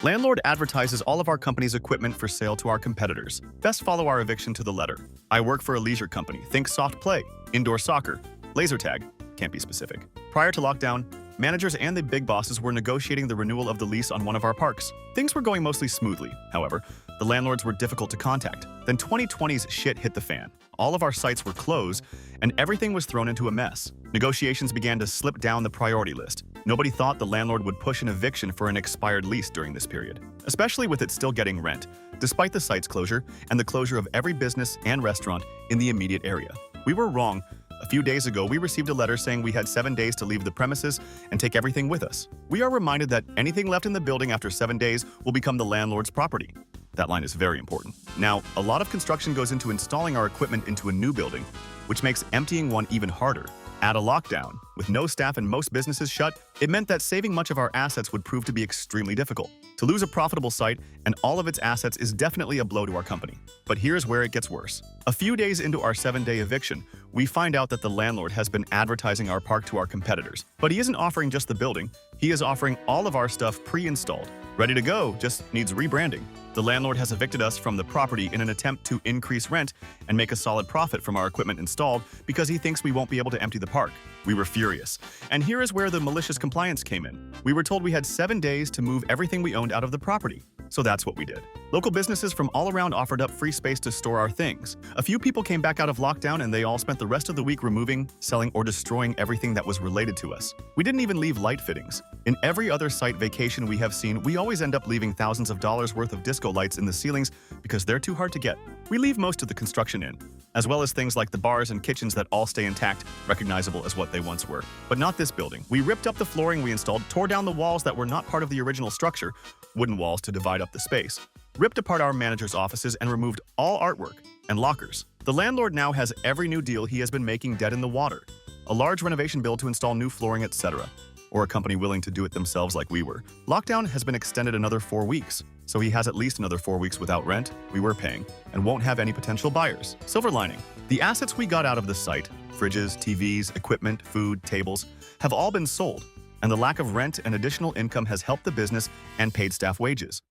Landlord advertises all of our company's equipment for sale to our competitors. Best follow our eviction to the letter. I work for a leisure company. Think soft play, indoor soccer, laser tag. Can't be specific. Prior to lockdown, managers and the big bosses were negotiating the renewal of the lease on one of our parks. Things were going mostly smoothly. However, the landlords were difficult to contact. Then 2020's shit hit the fan. All of our sites were closed, and everything was thrown into a mess. Negotiations began to slip down the priority list. Nobody thought the landlord would push an eviction for an expired lease during this period, especially with it still getting rent, despite the site's closure and the closure of every business and restaurant in the immediate area. We were wrong. A few days ago, we received a letter saying we had 7 days to leave the premises and take everything with us. We are reminded that anything left in the building after 7 days will become the landlord's property. That line is very important. Now, a lot of construction goes into installing our equipment into a new building, which makes emptying one even harder. Add a lockdown. With no staff and most businesses shut, it meant that saving much of our assets would prove to be extremely difficult. To lose a profitable site and all of its assets is definitely a blow to our company. But here's where it gets worse. A few days into our 7-day eviction, we find out that the landlord has been advertising our park to our competitors. But he isn't offering just the building, he is offering all of our stuff pre-installed. Ready to go, just needs rebranding. The landlord has evicted us from the property in an attempt to increase rent and make a solid profit from our equipment installed because he thinks we won't be able to empty the park. We were furious. And here is where the malicious compliance came in. We were told we had 7 days to move everything we owned out of the property. So that's what we did. Local businesses from all around offered up free space to store our things. A few people came back out of lockdown and they all spent the rest of the week removing, selling, or destroying everything that was related to us. We didn't even leave light fittings. In every other site vacation we have seen, we always end up leaving thousands of dollars worth of disco lights in the ceilings because they're too hard to get. We leave most of the construction in, as well as things like the bars and kitchens that all stay intact, recognizable as what they once were. But not this building. We ripped up the flooring we installed, tore down the walls that were not part of the original structure, wooden walls to divide up the space, ripped apart our manager's offices and removed all artwork and lockers. The landlord now has every new deal he has been making dead in the water. A large renovation bill to install new flooring, etc. Or a company willing to do it themselves like we were. Lockdown has been extended another 4 weeks, so he has at least another 4 weeks without rent we were paying and won't have any potential buyers. Silver lining. The assets we got out of the site, fridges, TVs, equipment, food, tables, have all been sold, and the lack of rent and additional income has helped the business and paid staff wages.